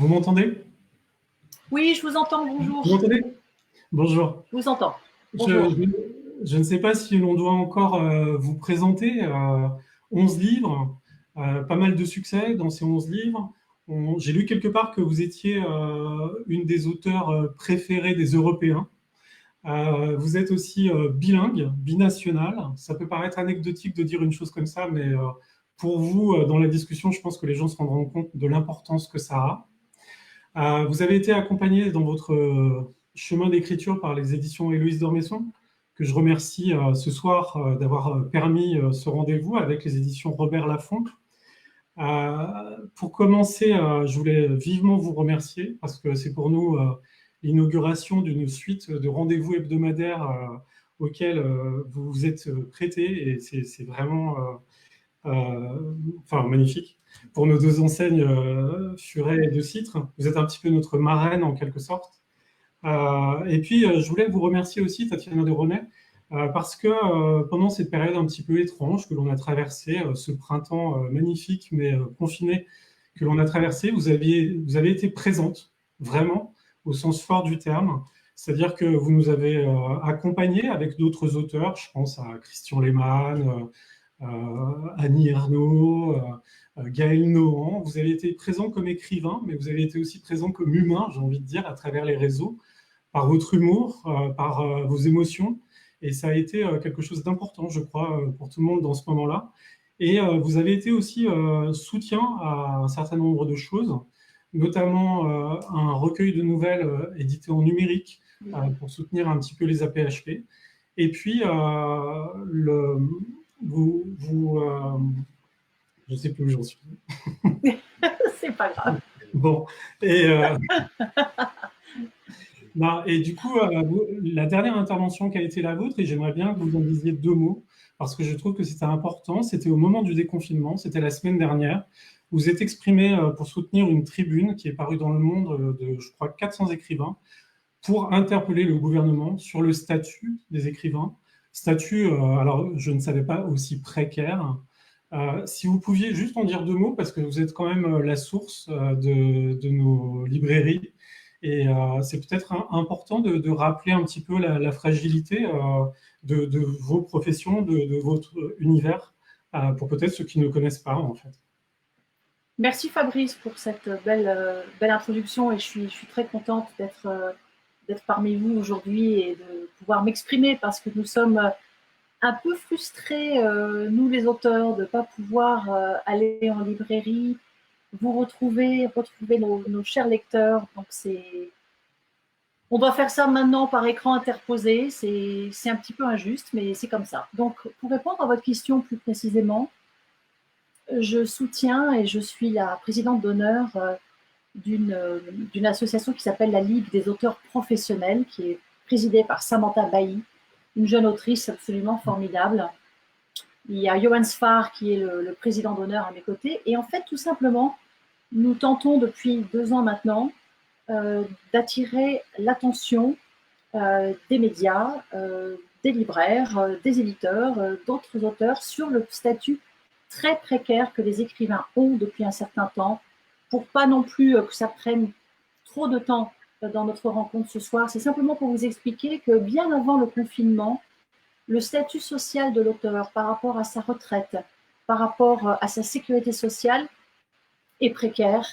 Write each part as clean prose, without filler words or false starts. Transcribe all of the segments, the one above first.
Vous m'entendez? Oui, je vous entends, Vous bonjour. m'entendez? Bonjour. Je vous entends. Je, Bonjour. je ne sais pas si l'on doit encore vous présenter 11 livres, pas mal de succès dans ces 11 livres. J'ai lu quelque part que vous étiez une des auteurs préférées des Européens. Vous êtes aussi bilingue, binational. Ça peut paraître anecdotique de dire une chose comme ça, mais pour vous, dans la discussion, je pense que les gens se rendront compte de l'importance que ça a. Vous avez été accompagné dans votre chemin d'écriture par les éditions Héloïse d'Ormesson, que je remercie ce soir d'avoir permis ce rendez-vous avec les éditions Robert Laffont. Pour commencer, je voulais vivement vous remercier parce que c'est pour nous l'inauguration d'une suite de rendez-vous hebdomadaires auxquels vous vous êtes prêtés et c'est vraiment magnifique. Pour nos deux enseignes Furet et De Citre, vous êtes un petit peu notre marraine en quelque sorte. Et puis, je voulais vous remercier aussi, Tatiana de René, parce que pendant cette période un petit peu étrange que l'on a traversée, ce printemps magnifique mais confiné que l'on a traversé, vous avez été présente, vraiment, au sens fort du terme. C'est-à-dire que vous nous avez accompagnés avec d'autres auteurs, je pense à Christian Lehmann, Annie Ernaux, Gaël Nohan. Vous avez été présent comme écrivain, mais vous avez été aussi présent comme humain, j'ai envie de dire, à travers les réseaux, par votre humour, par vos émotions. Et ça a été quelque chose d'important, je crois, pour tout le monde dans ce moment-là. Et vous avez été aussi soutien à un certain nombre de choses, notamment un recueil de nouvelles édité en numérique pour soutenir un petit peu les APHP. Et puis, je ne sais plus où j'en suis. C'est pas grave. Bon, et, non, et du coup, la dernière intervention qui a été la vôtre, et j'aimerais bien que vous en disiez deux mots, parce que je trouve que c'était important, c'était au moment du déconfinement, c'était la semaine dernière, vous êtes exprimé pour soutenir une tribune qui est parue dans Le Monde de, je crois, 400 écrivains, pour interpeller le gouvernement sur le statut des écrivains. Statut, alors je ne savais pas, aussi précaire. Si vous pouviez juste en dire deux mots, parce que vous êtes quand même la source de nos librairies, et c'est peut-être important de rappeler un petit peu la fragilité de vos professions, de votre univers, pour peut-être ceux qui ne connaissent pas, en fait. Merci Fabrice pour cette belle introduction et je suis très contente d'être parmi vous aujourd'hui et de pouvoir m'exprimer parce que nous sommes un peu frustrés, nous les auteurs, de ne pas pouvoir aller en librairie, retrouver nos chers lecteurs. Donc on doit faire ça maintenant par écran interposé. C'est un petit peu injuste, mais c'est comme ça. Donc, pour répondre à votre question plus précisément, je soutiens et je suis la présidente d'honneur d'une association qui s'appelle la Ligue des auteurs professionnels, qui est présidée par Samantha Bailly, une jeune autrice absolument formidable. Il y a Johan Sfar qui est le président d'honneur à mes côtés. Et en fait, tout simplement, nous tentons depuis 2 ans maintenant d'attirer l'attention des médias, des libraires, des éditeurs, d'autres auteurs sur le statut très précaire que les écrivains ont depuis un certain temps, pour pas non plus que ça prenne trop de temps dans notre rencontre ce soir. C'est simplement pour vous expliquer que bien avant le confinement, le statut social de l'auteur par rapport à sa retraite, par rapport à sa sécurité sociale est précaire.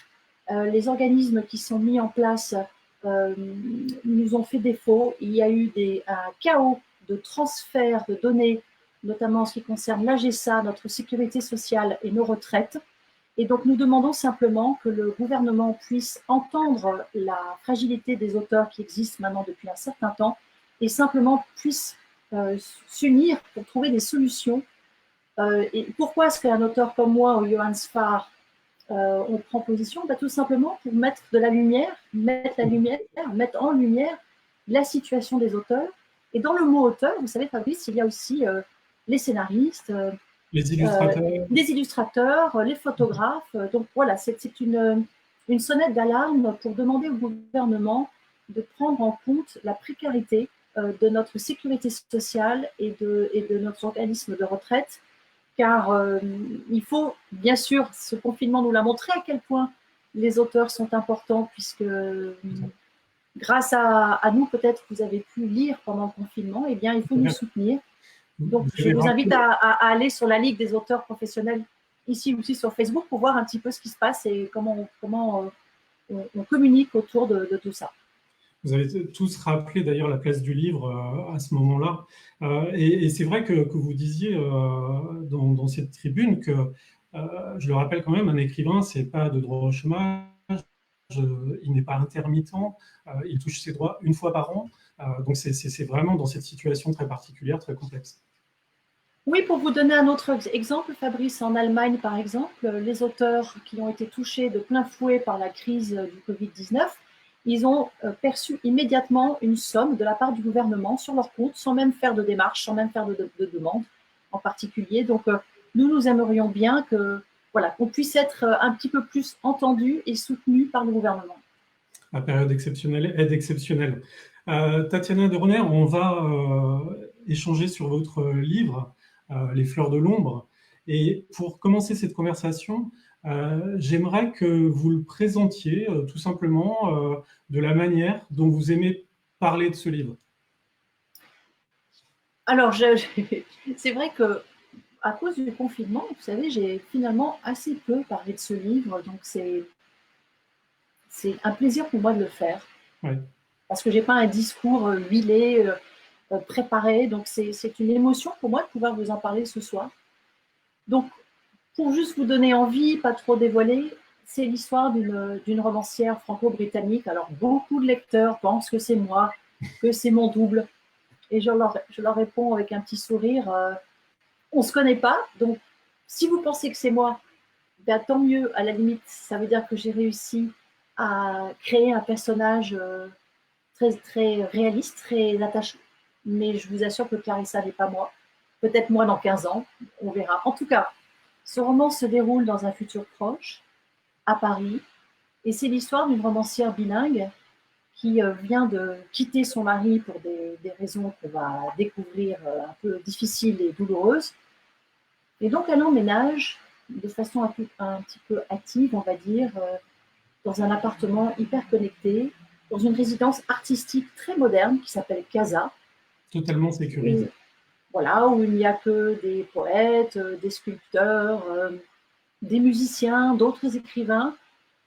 Les organismes qui sont mis en place nous ont fait défaut. Il y a eu un chaos de transfert de données, notamment en ce qui concerne l'AGSA, notre sécurité sociale et nos retraites. Et donc, nous demandons simplement que le gouvernement puisse entendre la fragilité des auteurs qui existent maintenant depuis un certain temps et simplement puisse s'unir pour trouver des solutions. Et pourquoi est-ce qu'un auteur comme moi ou Johan Sfar on prend position? Tout simplement pour mettre en lumière la situation des auteurs. Et dans le mot auteur, vous savez Fabrice, il y a aussi les scénaristes, Les illustrateurs. les illustrateurs, les photographes. Donc voilà, c'est une sonnette d'alarme pour demander au gouvernement de prendre en compte la précarité de notre sécurité sociale et de notre organisme de retraite, car il faut, bien sûr, ce confinement nous l'a montré à quel point les auteurs sont importants puisque grâce à nous, peut-être, vous avez pu lire pendant le confinement, eh bien, il faut nous soutenir. Donc, je vous invite à aller sur la Ligue des auteurs professionnels, ici aussi sur Facebook, pour voir un petit peu ce qui se passe et comment on communique autour de tout ça. Vous avez tous rappelé d'ailleurs la place du livre à ce moment-là. Et c'est vrai que vous disiez dans cette tribune que, je le rappelle quand même, un écrivain, c'est pas de droit au chômage, il n'est pas intermittent, il touche ses droits une fois par an. Donc c'est vraiment dans cette situation très particulière, très complexe. Oui, pour vous donner un autre exemple, Fabrice, en Allemagne, par exemple, les auteurs qui ont été touchés de plein fouet par la crise du Covid-19, ils ont perçu immédiatement une somme de la part du gouvernement sur leur compte, sans même faire de démarche, sans même faire de demande en particulier. Donc, nous aimerions bien qu'on puisse être un petit peu plus entendu et soutenu par le gouvernement. À période exceptionnelle, aide exceptionnelle. Tatiana Deroner, on va échanger sur votre livre, Les fleurs de l'ombre. Et pour commencer cette conversation, j'aimerais que vous le présentiez tout simplement de la manière dont vous aimez parler de ce livre. Alors, c'est vrai que à cause du confinement, vous savez, j'ai finalement assez peu parlé de ce livre, donc c'est un plaisir pour moi de le faire. Ouais. Parce que j'ai pas un discours huilé, préparé, donc c'est une émotion pour moi de pouvoir vous en parler ce soir. Donc, pour juste vous donner envie, pas trop dévoiler, c'est l'histoire d'une romancière franco-britannique. Alors, beaucoup de lecteurs pensent que c'est moi, que c'est mon double. Et je leur réponds avec un petit sourire, on ne se connaît pas, donc si vous pensez que c'est moi, ben, tant mieux, à la limite, ça veut dire que j'ai réussi à créer un personnage très, très réaliste, très attachant. Mais je vous assure que Clarissa n'est pas moi. Peut-être moi dans 15 ans, on verra. En tout cas, ce roman se déroule dans un futur proche, à Paris, et c'est l'histoire d'une romancière bilingue qui vient de quitter son mari pour des raisons qu'on va découvrir un peu difficiles et douloureuses. Et donc, elle emménage de façon un petit peu hâtive, on va dire, dans un appartement hyper connecté, dans une résidence artistique très moderne qui s'appelle Casa. Totalement sécurisée. Voilà, où il n'y a que des poètes, des sculpteurs, des musiciens, d'autres écrivains.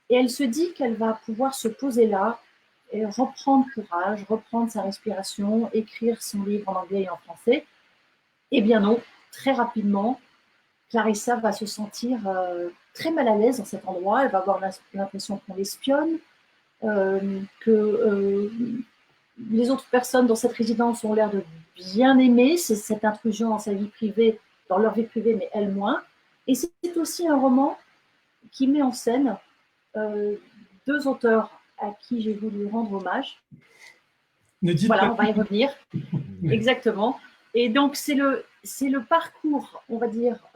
Et elle se dit qu'elle va pouvoir se poser là et reprendre courage, reprendre sa respiration, écrire son livre en anglais et en français. Eh bien non, très rapidement, Clarissa va se sentir très mal à l'aise dans cet endroit. Elle va avoir l'impression qu'on l'espionne, que les autres personnes dans cette résidence ont l'air de bien aimer cette intrusion dans sa vie privée, dans leur vie privée, mais elle moins. Et c'est aussi un roman qui met en scène deux auteurs à qui j'ai voulu rendre hommage. Voilà, on va y revenir. Exactement. Et donc, c'est le parcours, on va dire,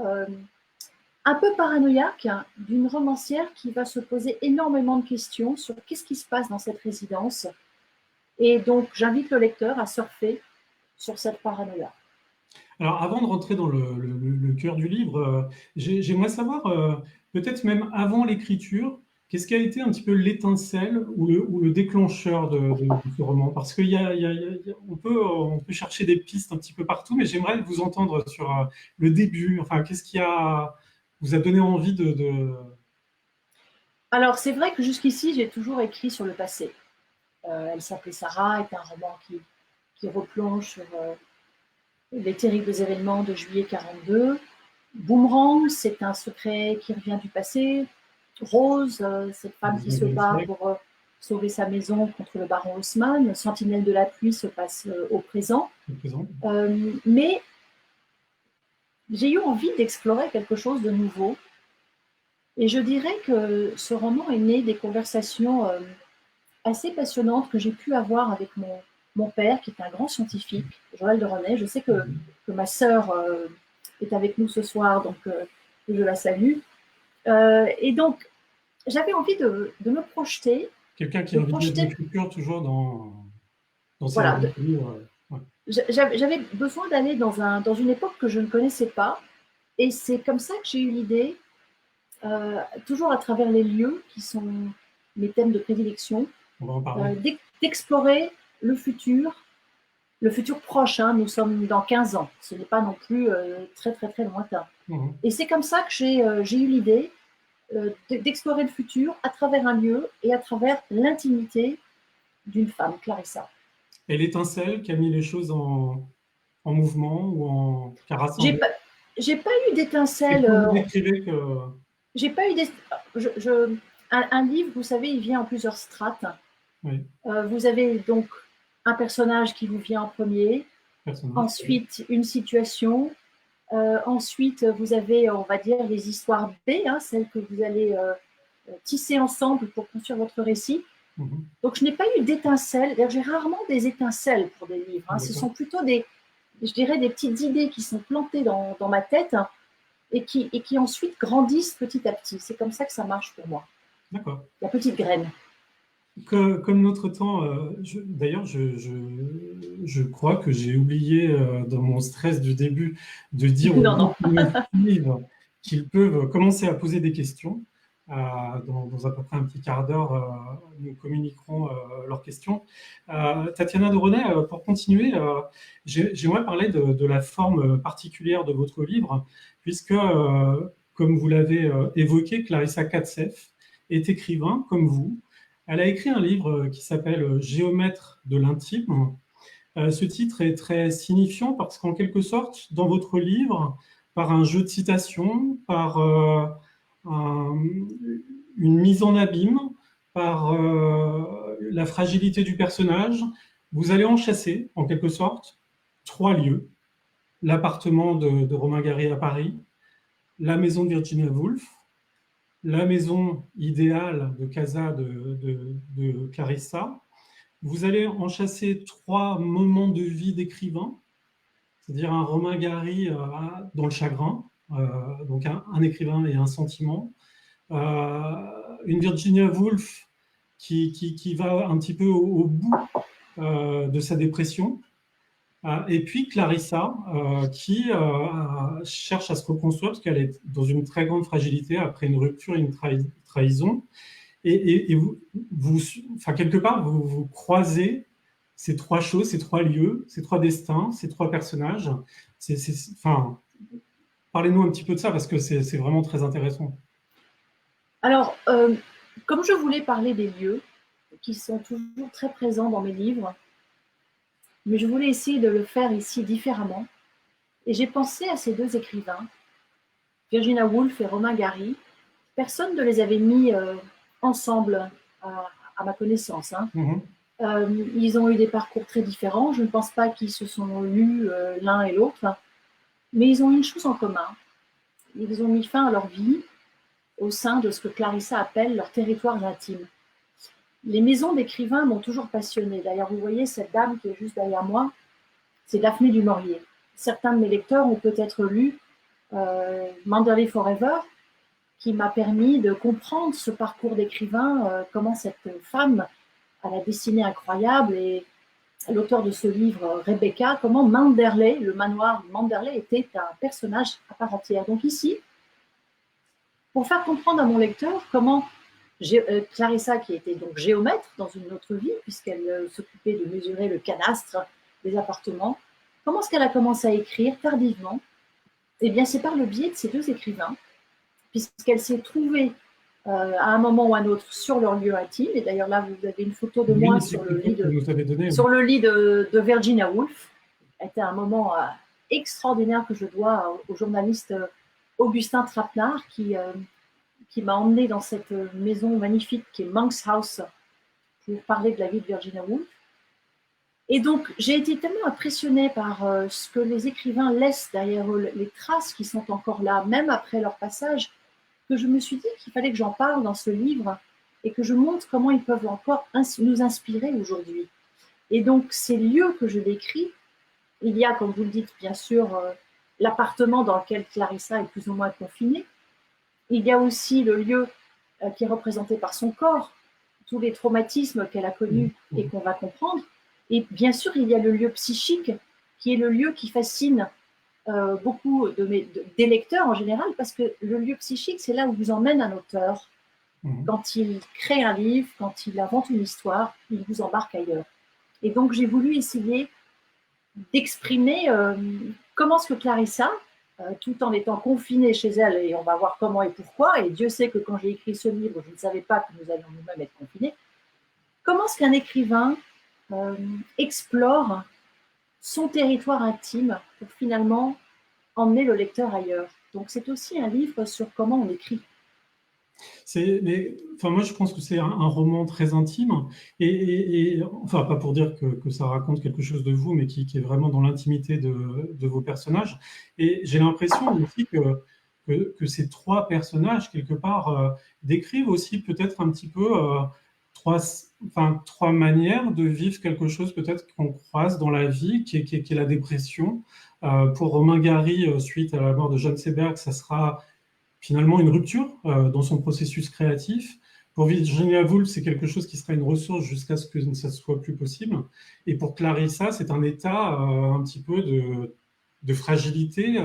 un peu paranoïaque d'une romancière qui va se poser énormément de questions sur qu'est-ce qui se passe dans cette résidence. Et donc, j'invite le lecteur à surfer sur cette paranoïa. Alors, avant de rentrer dans le cœur du livre, j'aimerais savoir, peut-être même avant l'écriture, qu'est-ce qui a été un petit peu l'étincelle ou le déclencheur de ce roman? Parce qu'on peut chercher des pistes un petit peu partout, mais j'aimerais vous entendre sur le début. Enfin, qu'est-ce qui vous a donné envie de... Alors, c'est vrai que jusqu'ici, j'ai toujours écrit sur le passé. Elle s'appelait Sarah, est un roman qui replonge sur les terribles événements de juillet 42. Boomerang, c'est un secret qui revient du passé. Rose, cette femme qui se bat pour sauver sa maison contre le baron Haussmann. Sentinelle de la pluie se passe au présent. Mais j'ai eu envie d'explorer quelque chose de nouveau. Et je dirais que ce roman est né des conversations assez passionnantes que j'ai pu avoir avec mon père, qui est un grand scientifique, Joël de René. Je sais que ma sœur est avec nous ce soir, donc je la salue. Et donc, j'avais envie de me projeter. Quelqu'un qui a envie de l'écriture toujours dans ses voilà, livres. Ouais. J'avais besoin d'aller dans une époque que je ne connaissais pas. Et c'est comme ça que j'ai eu l'idée toujours à travers les lieux qui sont mes thèmes de prédilection, On va en parler. d'explorer le futur proche, hein, nous sommes dans 15 ans, ce n'est pas non plus très très très lointain. Et c'est comme ça que j'ai eu l'idée d'explorer le futur à travers un lieu et à travers l'intimité d'une femme, Clarissa. Et l'étincelle qui a mis les choses en mouvement ou en qui a rassemblé. J'ai pas eu d'étincelle. Vous décrivez que. J'ai pas eu un livre, vous savez, il vient en plusieurs strates. Oui. Vous avez donc un personnage qui vous vient en premier, ensuite une situation, ensuite vous avez, on va dire, les histoires B, hein, celles que vous allez tisser ensemble pour construire votre récit. Donc je n'ai pas eu d'étincelles. J'ai rarement des étincelles pour des livres. Hein. Ce sont plutôt je dirais, des petites idées qui sont plantées dans ma tête et qui ensuite grandissent petit à petit. C'est comme ça que ça marche pour moi. D'accord. La petite graine. Comme notre temps, d'ailleurs, je crois que j'ai oublié dans mon stress du début de dire aux livres qu'ils peuvent commencer à poser des questions. Dans à peu près un petit quart d'heure, nous communiquerons leurs questions. Tatiana de René, pour continuer, j'aimerais parler de la forme particulière de votre livre, puisque, comme vous l'avez évoqué, Clarissa Katseff est écrivain comme vous. Elle a écrit un livre qui s'appelle « Géomètre de l'intime ». Ce titre est très signifiant parce qu'en quelque sorte, dans votre livre, par un jeu de citations, par une mise en abîme, par la fragilité du personnage, vous allez en chasser, en quelque sorte, 3 lieux. L'appartement de Romain Gary à Paris, la maison de Virginia Woolf, la maison idéale de Casa de Clarissa. Vous allez en chasser 3 moments de vie d'écrivain, c'est-à-dire un Romain Gary dans le chagrin, donc un écrivain et un sentiment, une Virginia Woolf qui va un petit peu au bout de sa dépression, et puis Clarissa qui cherche à se reconstruire parce qu'elle est dans une très grande fragilité après une rupture et une trahison. Et enfin, quelque part, vous croisez ces 3 choses, ces 3 lieux, ces 3 destins, ces 3 personnages. Enfin, parlez-nous un petit peu de ça parce que c'est vraiment très intéressant. Alors, comme je voulais parler des lieux qui sont toujours très présents dans mes livres, mais je voulais essayer de le faire ici différemment. Et j'ai pensé à ces 2 écrivains, Virginia Woolf et Romain Gary. Personne ne les avait mis ensemble à ma connaissance. Hein. Ils ont eu des parcours très différents. Je ne pense pas qu'ils se sont lus l'un et l'autre. Mais ils ont une chose en commun. Ils ont mis fin à leur vie au sein de ce que Clarissa appelle leur territoire intime. Les maisons d'écrivains m'ont toujours passionnée. D'ailleurs, vous voyez cette dame qui est juste derrière moi, c'est Daphné du Maurier. Certains de mes lecteurs ont peut-être lu Manderley Forever, qui m'a permis de comprendre ce parcours d'écrivain, comment cette femme a la destinée incroyable, et l'auteur de ce livre, Rebecca, comment Manderley, le manoir Manderley, était un personnage à part entière. Donc ici, pour faire comprendre à mon lecteur comment Clarissa, qui était donc géomètre dans une autre vie, puisqu'elle s'occupait de mesurer le cadastre des appartements, comment est-ce qu'elle a commencé à écrire tardivement? Eh bien, c'est par le biais de ces 2 écrivains, puisqu'elle s'est trouvée à un moment ou à un autre sur leur lieu intime. Et d'ailleurs, là, vous avez une photo de moi sur le lit de Virginia Woolf. C'était un moment extraordinaire que je dois au journaliste Augustin Trapenard qui m'a emmenée dans cette maison magnifique qui est Monk's House pour parler de la vie de Virginia Woolf. Et donc, j'ai été tellement impressionnée par ce que les écrivains laissent derrière eux, les traces qui sont encore là, même après leur passage, que je me suis dit qu'il fallait que j'en parle dans ce livre et que je montre comment ils peuvent encore nous inspirer aujourd'hui. Et donc, ces lieux que je décris, il y a, comme vous le dites, bien sûr, l'appartement dans lequel Clarissa est plus ou moins confinée. Il y a aussi le lieu qui est représenté par son corps, tous les traumatismes qu'elle a connus et qu'on va comprendre. Et bien sûr, il y a le lieu psychique qui est le lieu qui fascine beaucoup des lecteurs en général, parce que le lieu psychique, c'est là où vous emmène un auteur. Quand il crée un livre, quand il invente une histoire, il vous embarque ailleurs. Et donc, j'ai voulu essayer d'exprimer comment est-ce que Clarissa, tout en étant confinée chez elle, et on va voir comment et pourquoi, et Dieu sait que quand j'ai écrit ce livre, je ne savais pas que nous allions nous-mêmes être confinés, comment est-ce qu'un écrivain explore son territoire intime pour finalement emmener le lecteur ailleurs. Donc c'est aussi un livre sur comment on écrit. Moi, je pense que c'est un roman très intime, enfin, pas pour dire que ça raconte quelque chose de vous, mais qui est vraiment dans l'intimité de vos personnages. Et j'ai l'impression aussi que ces trois personnages, quelque part, décrivent aussi peut-être un petit peu trois manières de vivre quelque chose peut-être qu'on croise dans la vie, qui est la dépression. Pour Romain Gary, suite à la mort de Jeanne Seberg, ça sera finalement une rupture dans son processus créatif. Pour Virginia Woolf, c'est quelque chose qui sera une ressource jusqu'à ce que ça ne soit plus possible. Et pour Clarissa, c'est un état un petit peu de fragilité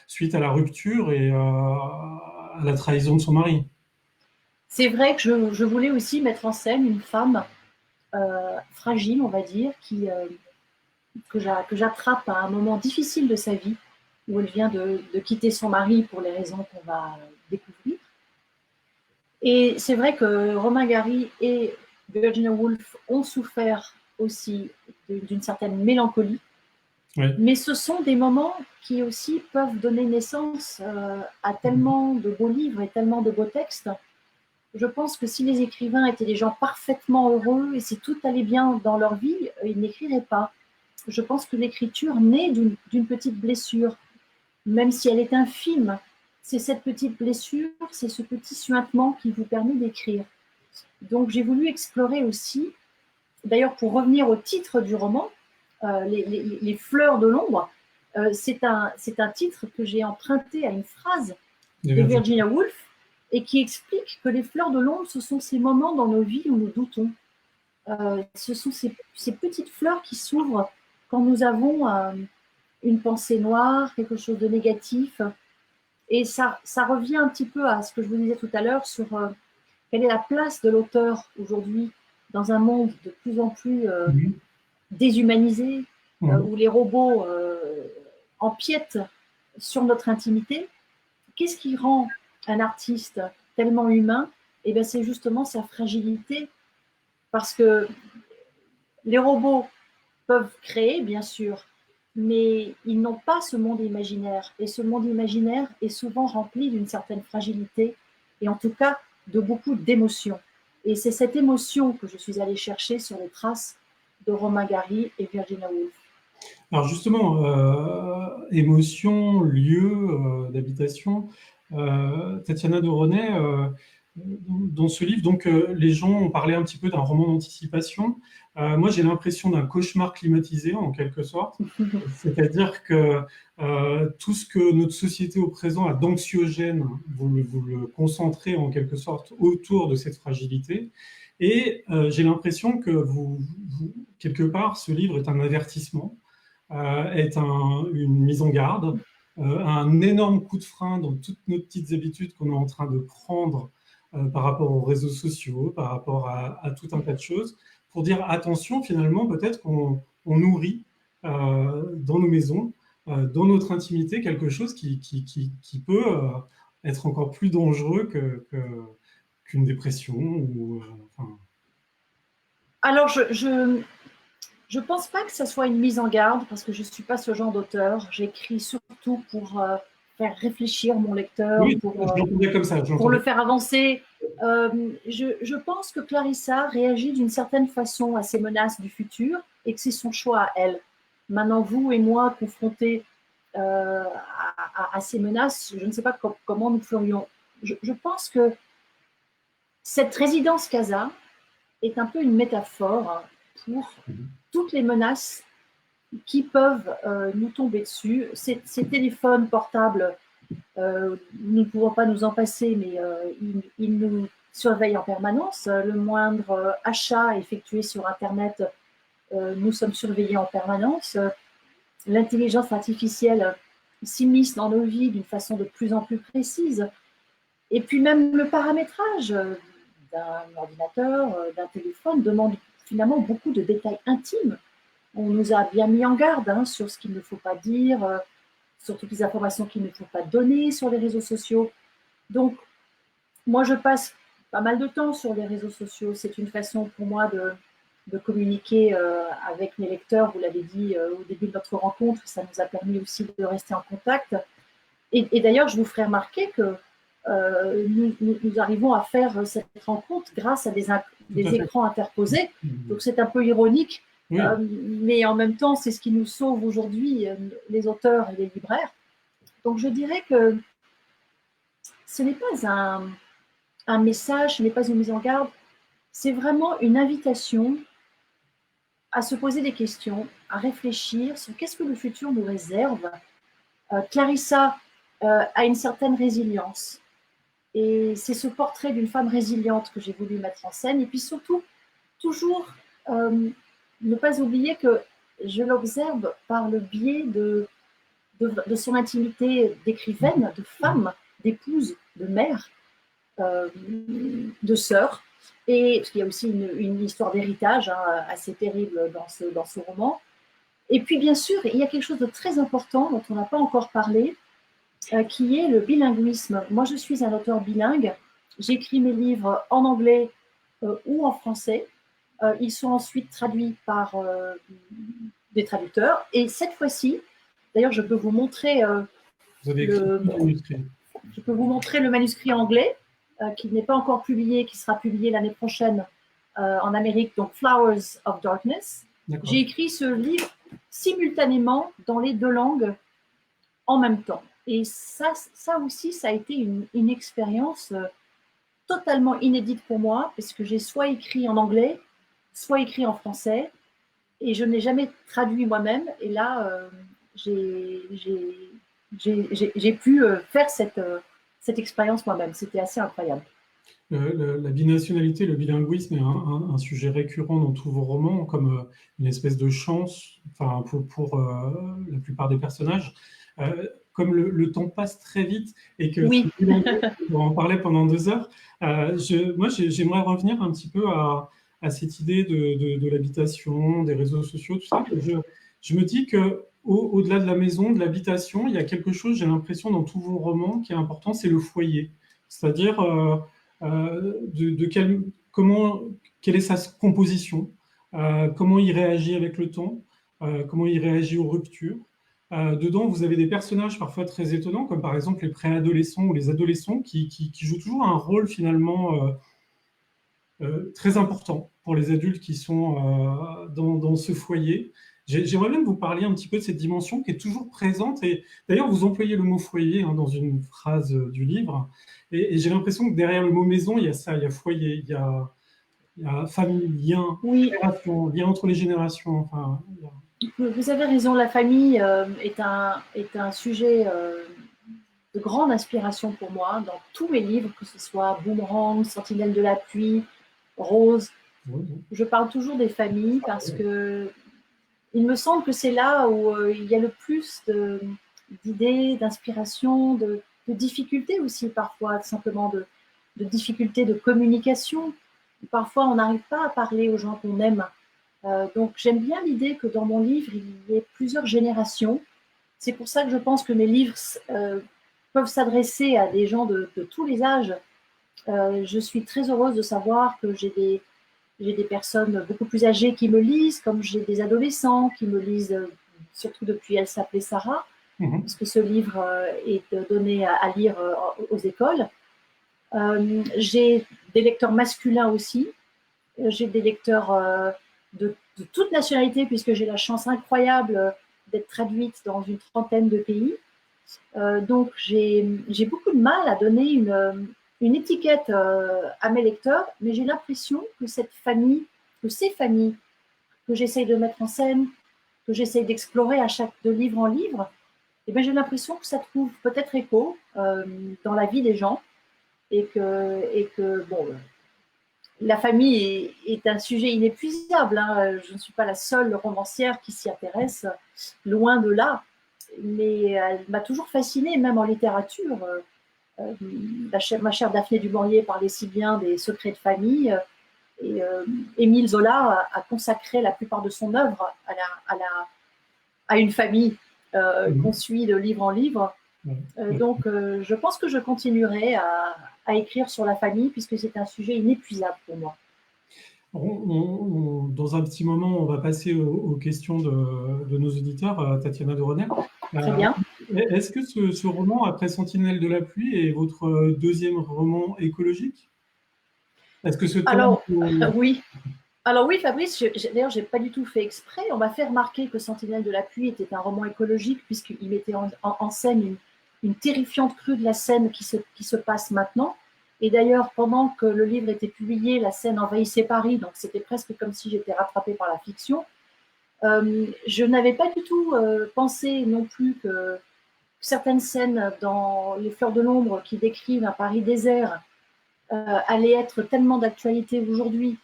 suite à la rupture et à la trahison de son mari. C'est vrai que je voulais aussi mettre en scène une femme fragile, on va dire, que j'attrape à un moment difficile de sa vie, où elle vient de quitter son mari pour les raisons qu'on va découvrir. Et c'est vrai que Romain Gary et Virginia Woolf ont souffert aussi d'une certaine mélancolie. Oui. Mais ce sont des moments qui aussi peuvent donner naissance à tellement de beaux livres et tellement de beaux textes. Je pense que si les écrivains étaient des gens parfaitement heureux et si tout allait bien dans leur vie, ils n'écriraient pas. Je pense que l'écriture naît d'une petite blessure, même si elle est infime. C'est cette petite blessure, c'est ce petit suintement qui vous permet d'écrire. Donc j'ai voulu explorer aussi, d'ailleurs pour revenir au titre du roman, les fleurs de l'ombre, c'est un titre que j'ai emprunté à une phrase de Virginia Woolf et qui explique que les fleurs de l'ombre, ce sont ces moments dans nos vies où nous doutons. Ce sont ces petites fleurs qui s'ouvrent quand nous avons une pensée noire, quelque chose de négatif. Et ça revient un petit peu à ce que je vous disais tout à l'heure sur quelle est la place de l'auteur aujourd'hui dans un monde de plus en plus déshumanisé, où les robots empiètent sur notre intimité. Qu'est-ce qui rend un artiste tellement humain? Eh bien, c'est justement sa fragilité. Parce que les robots peuvent créer, bien sûr, mais ils n'ont pas ce monde imaginaire. Et ce monde imaginaire est souvent rempli d'une certaine fragilité et en tout cas de beaucoup d'émotions. Et c'est cette émotion que je suis allée chercher sur les traces de Romain Gary et Virginia Woolf. Alors justement, émotion, lieu d'habitation, Tatiana de René, dans ce livre, donc les gens ont parlé un petit peu d'un roman d'anticipation. Moi, j'ai l'impression d'un cauchemar climatisé, en quelque sorte. C'est-à-dire que tout ce que notre société au présent a d'anxiogène, vous le concentrez en quelque sorte autour de cette fragilité. Et j'ai l'impression que quelque part, ce livre est un avertissement, est une mise en garde, un énorme coup de frein dans toutes nos petites habitudes qu'on est en train de prendre par rapport aux réseaux sociaux, par rapport à tout un tas de choses, pour dire attention, finalement, peut-être qu'on nourrit dans nos maisons, dans notre intimité, quelque chose qui peut être encore plus dangereux qu'une dépression. Alors, je pense pas que ça soit une mise en garde, parce que je ne suis pas ce genre d'auteur. J'écris surtout pour faire réfléchir mon lecteur, Oui, comme ça, pour le faire avancer. Je pense que Clarissa réagit d'une certaine façon à ces menaces du futur et que c'est son choix à elle. Maintenant, vous et moi, confrontés à ces menaces, je ne sais pas comment nous ferions. Je pense que cette résidence Casa est un peu une métaphore pour toutes les menaces qui peuvent nous tomber dessus. Ces téléphones portables, nous ne pouvons pas nous en passer, mais ils nous surveillent en permanence. Le moindre achat effectué sur Internet, nous sommes surveillés en permanence. L'intelligence artificielle s'immiscent dans nos vies d'une façon de plus en plus précise. Et puis même le paramétrage d'un ordinateur, d'un téléphone demande finalement beaucoup de détails intimes. On nous a bien mis en garde sur ce qu'il ne faut pas dire, sur toutes les informations qu'il ne faut pas donner sur les réseaux sociaux. Donc, moi, je passe pas mal de temps sur les réseaux sociaux. C'est une façon pour moi de communiquer avec mes lecteurs. Vous l'avez dit au début de notre rencontre, ça nous a permis aussi de rester en contact. Et d'ailleurs, je vous ferai remarquer que nous arrivons à faire cette rencontre grâce à des écrans interposés. Donc, c'est un peu ironique, oui. Mais en même temps, c'est ce qui nous sauve aujourd'hui, les auteurs et les libraires. Donc, je dirais que ce n'est pas un message, ce n'est pas une mise en garde, c'est vraiment une invitation à se poser des questions, à réfléchir sur qu'est-ce que le futur nous réserve. Clarissa a une certaine résilience. Et c'est ce portrait d'une femme résiliente que j'ai voulu mettre en scène. Et puis surtout, toujours ne pas oublier que je l'observe par le biais de son intimité d'écrivaine, de femme, d'épouse, de mère, de sœur. Et parce qu'il y a aussi une histoire d'héritage assez terrible dans ce roman. Et puis bien sûr, il y a quelque chose de très important dont on n'a pas encore parlé, qui est le bilinguisme. Moi, je suis un auteur bilingue. J'écris mes livres en anglais ou en français. Ils sont ensuite traduits par des traducteurs. Et cette fois-ci, d'ailleurs, je peux vous montrer je peux vous montrer le manuscrit anglais qui n'est pas encore publié, qui sera publié l'année prochaine en Amérique, donc Flowers of Darkness. J'ai écrit ce livre simultanément dans les deux langues en même temps. Et ça aussi, ça a été une expérience totalement inédite pour moi, parce que j'ai soit écrit en anglais, soit écrit en français, et je n'ai jamais traduit moi-même. Et là, j'ai pu faire cette expérience moi-même. C'était assez incroyable. La binationalité, le bilinguisme est un sujet récurrent dans tous vos romans, comme une espèce de chance pour la plupart des personnages. Comme le temps passe très vite et que oui. on en parlait pendant 2 heures, moi j'aimerais revenir un petit peu à cette idée de l'habitation, des réseaux sociaux, tout ça. Je me dis que au-delà de la maison, de l'habitation, il y a quelque chose, j'ai l'impression, dans tous vos romans qui est important, c'est le foyer. C'est-à-dire quelle est sa composition, comment il réagit avec le temps, comment il réagit aux ruptures. Dedans, vous avez des personnages parfois très étonnants, comme par exemple les préadolescents ou les adolescents qui jouent toujours un rôle finalement très important pour les adultes qui sont dans ce foyer. J'aimerais bien que vous parliez un petit peu de cette dimension qui est toujours présente. Et d'ailleurs, vous employez le mot foyer dans une phrase du livre. Et j'ai l'impression que derrière le mot maison, il y a ça, il y a foyer, il y a famille, lien, génération, lien entre les générations. Enfin, Vous avez raison, la famille est un sujet de grande inspiration pour moi dans tous mes livres, que ce soit Boomerang, Sentinelle de la pluie, Rose. Je parle toujours des familles parce que il me semble que c'est là où il y a le plus d'idées, d'inspiration, de difficultés aussi parfois, simplement de difficultés de communication. Parfois, on n'arrive pas à parler aux gens qu'on aime. Donc, j'aime bien l'idée que dans mon livre, il y ait plusieurs générations. C'est pour ça que je pense que mes livres peuvent s'adresser à des gens de tous les âges. Je suis très heureuse de savoir que j'ai des personnes beaucoup plus âgées qui me lisent, comme j'ai des adolescents qui me lisent, surtout depuis Elle s'appelait Sarah, parce que ce livre est donné à lire aux écoles. J'ai des lecteurs masculins aussi. J'ai des lecteurs de toute nationalité, puisque j'ai la chance incroyable d'être traduite dans une trentaine de pays. Donc, j'ai beaucoup de mal à donner une étiquette à mes lecteurs, mais j'ai l'impression que ces familles que j'essaye de mettre en scène, que j'essaye d'explorer de livre en livre, eh bien, j'ai l'impression que ça trouve peut-être écho dans la vie des gens et que bon, la famille est un sujet inépuisable. Je ne suis pas la seule romancière qui s'y intéresse, loin de là. mais elle m'a toujours fascinée, même en littérature. Ma chère Daphné du Maurier parlait si bien des secrets de famille. Et Émile Zola a consacré la plupart de son œuvre à une famille qu'on suit de livre en livre. Donc, je pense que je continuerai à écrire sur la famille puisque c'est un sujet inépuisable pour moi. Dans un petit moment, on va passer aux questions de nos auditeurs, Tatiana de René. Très bien. Est-ce que ce roman, Après Sentinelle de la pluie, est votre deuxième roman écologique? Est-ce que ce thème... Oui. Alors oui, Fabrice, d'ailleurs, je n'ai pas du tout fait exprès. On m'a fait remarquer que Sentinelle de la pluie était un roman écologique puisqu'il mettait en scène une terrifiante crue de la Seine qui se passe maintenant. Et d'ailleurs, pendant que le livre était publié, la Seine envahissait Paris, donc c'était presque comme si j'étais rattrapée par la fiction. Je n'avais pas du tout pensé non plus que certaines scènes dans Les Fleurs de l'ombre qui décrivent un Paris désert allaient être tellement d'actualité aujourd'hui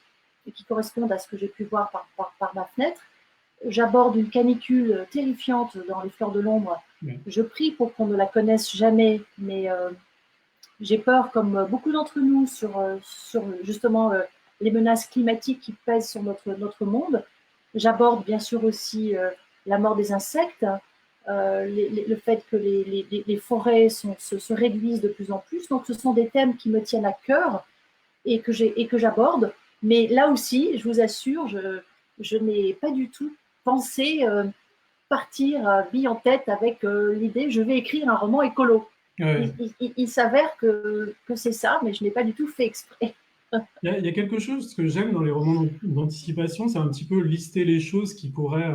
et qui correspondent à ce que j'ai pu voir par ma fenêtre. J'aborde une canicule terrifiante dans Les Fleurs de l'ombre. Je prie pour qu'on ne la connaisse jamais, mais j'ai peur, comme beaucoup d'entre nous, sur justement les menaces climatiques qui pèsent sur notre monde. J'aborde bien sûr aussi la mort des insectes, le fait que les forêts se réduisent de plus en plus. Donc, ce sont des thèmes qui me tiennent à cœur et que j'aborde. Mais là aussi, je vous assure, je n'ai pas du tout pensé partir bille en tête avec l'idée je vais écrire un roman écolo. Ouais. Il s'avère que c'est ça, mais je n'ai pas du tout fait exprès. Il y a quelque chose que j'aime dans les romans d'anticipation, c'est un petit peu lister les choses qui pourraient